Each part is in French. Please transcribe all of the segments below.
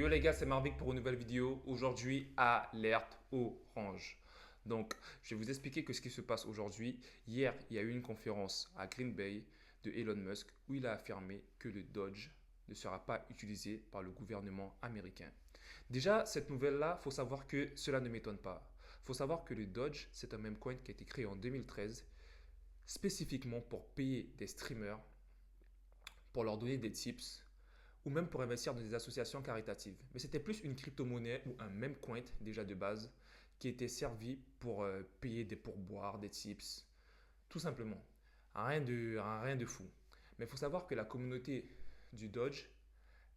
Yo les gars, c'est Marvic pour une nouvelle vidéo. Aujourd'hui, alerte orange. Donc, je vais vous expliquer ce qui se passe aujourd'hui. Hier, il y a eu une conférence à Green Bay de Elon Musk où il a affirmé que le Dodge ne sera pas utilisé par le gouvernement américain. Déjà, cette nouvelle-là, il faut savoir que cela ne m'étonne pas. Il faut savoir que le Dodge, c'est un meme coin qui a été créé en 2013 spécifiquement pour payer des streamers, pour leur donner des tips ou même pour investir dans des associations caritatives. Mais c'était plus une crypto-monnaie ou un meme coin déjà de base qui était servi pour payer des pourboires, des tips, tout simplement. Rien de fou. Mais il faut savoir que la communauté du Dodge,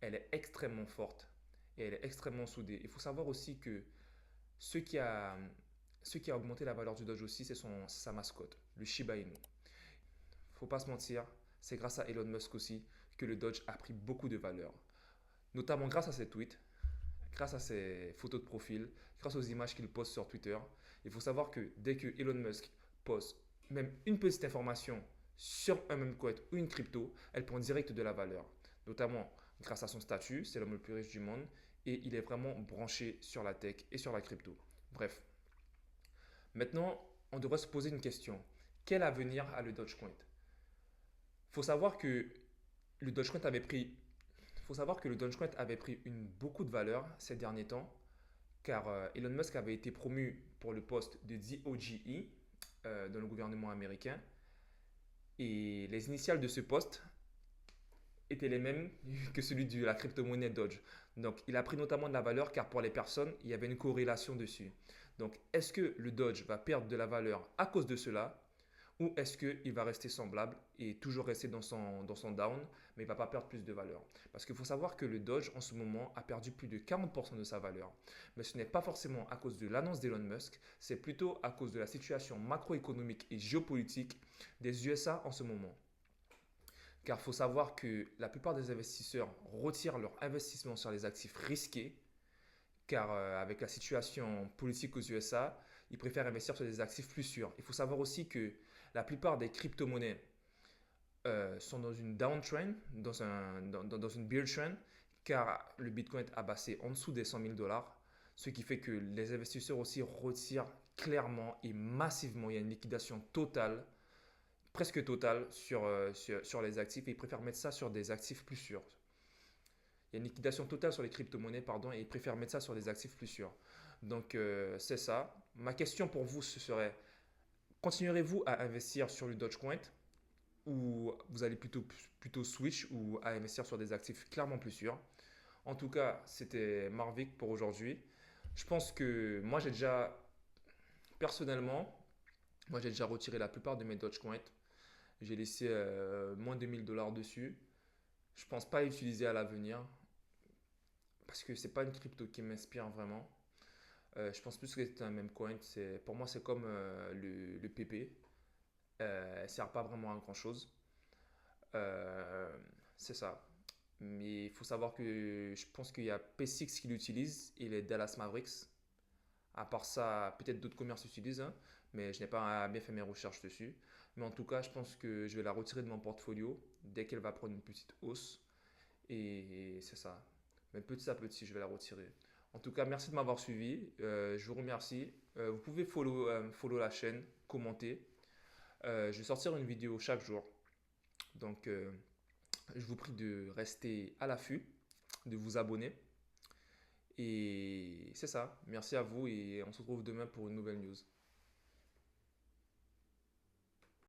elle est extrêmement forte et elle est extrêmement soudée. Il faut savoir aussi que ce qui a, ce qui a augmenté la valeur du Dodge aussi, c'est sa mascotte, le Shiba Inu. Faut pas se mentir, c'est grâce à Elon Musk aussi que le Dodge a pris beaucoup de valeur. Notamment grâce à ses tweets, grâce à ses photos de profil, grâce aux images qu'il poste sur Twitter. Il faut savoir que dès que Elon Musk poste même une petite information sur un meme coin ou une crypto, elle prend direct de la valeur. Notamment grâce à son statut, c'est l'homme le plus riche du monde et il est vraiment branché sur la tech et sur la crypto. Bref, maintenant, on devrait se poser une question. Quel avenir a le Dogecoin? Faut savoir que le Dogecoin avait pris faut savoir que le Dogecoin avait pris beaucoup de valeur ces derniers temps, car Elon Musk avait été promu pour le poste de DOGE dans le gouvernement américain. Et les initiales de ce poste étaient les mêmes que celui de la crypto-monnaie Doge. Donc, il a pris notamment de la valeur car pour les personnes, il y avait une corrélation dessus. Donc, est-ce que le Doge va perdre de la valeur à cause de cela ou est-ce qu'il va rester semblable et toujours rester dans son down, mais il ne va pas perdre plus de valeur? Parce qu'il faut savoir que le Doge, en ce moment, a perdu plus de 40% de sa valeur. Mais ce n'est pas forcément à cause de l'annonce d'Elon Musk, c'est plutôt à cause de la situation macroéconomique et géopolitique des USA en ce moment. Car il faut savoir que la plupart des investisseurs retirent leur investissement sur les actifs risqués, car avec la situation politique aux USA, ils préfèrent investir sur des actifs plus sûrs. Il faut savoir aussi que la plupart des crypto-monnaies sont dans une downtrend, dans une bear trend, car le Bitcoin a passé en dessous des 100 000 dollars, ce qui fait que les investisseurs aussi retirent clairement et massivement. Il y a une liquidation totale, presque totale, sur les actifs et ils préfèrent mettre ça sur des actifs plus sûrs. Il y a une liquidation totale sur les crypto-monnaies, pardon, et ils préfèrent mettre ça sur des actifs plus sûrs. Donc, c'est ça. Ma question pour vous, ce serait, continuerez-vous à investir sur le Dogecoin ou vous allez plutôt switch ou à investir sur des actifs clairement plus sûrs? En tout cas, c'était Marvic pour aujourd'hui. Je pense que personnellement, moi j'ai déjà retiré la plupart de mes Dogecoin. J'ai laissé moins de 1000 dollars dessus. Je pense pas l'utiliser à l'avenir parce que c'est pas une crypto qui m'inspire vraiment. Je pense plus que c'est un meme coin. Pour moi, c'est comme le PP. Elle ne sert pas vraiment à grand chose. Euh, c'est ça. Mais il faut savoir que je pense qu'il y a P6 qui l'utilise et les Dallas Mavericks. À part ça, peut-être d'autres commerces l'utilisent, hein, mais je n'ai pas bien fait mes recherches dessus. Mais en tout cas, je pense que je vais la retirer de mon portfolio dès qu'elle va prendre une petite hausse. Et c'est ça. Mais petit à petit, je vais la retirer. En tout cas, merci de m'avoir suivi. Je vous remercie. Vous pouvez follow la chaîne, commenter. Je vais sortir une vidéo chaque jour. Donc, je vous prie de rester à l'affût, de vous abonner. Et c'est ça. Merci à vous et on se retrouve demain pour une nouvelle news.